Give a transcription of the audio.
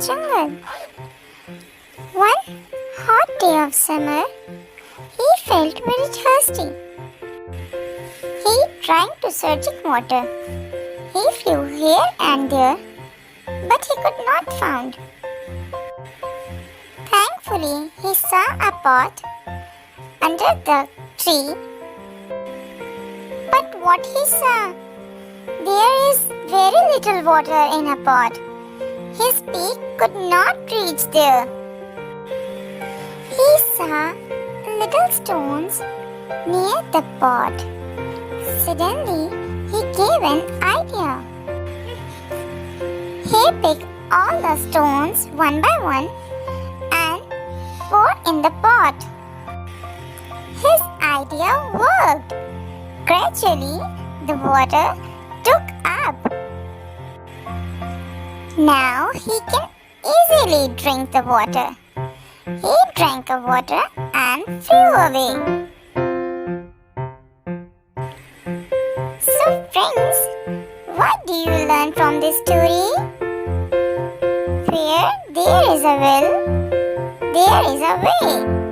jungle. One hot day of summer, he felt very thirsty. He tried to search water. He flew here and there, but he could not find. Thankfully, he saw a pot under the tree. But what he saw? There is very little water in a pot. His beak could not reach there. He saw little stones near the pot. Suddenly, he gave an idea. He picked all the stones one by one and poured in the pot. His idea worked. Gradually, the water took up. Now he can easily drink the water. He drank the water and flew away. So friends, what do you learn from this story? Where there is a will, there is a way.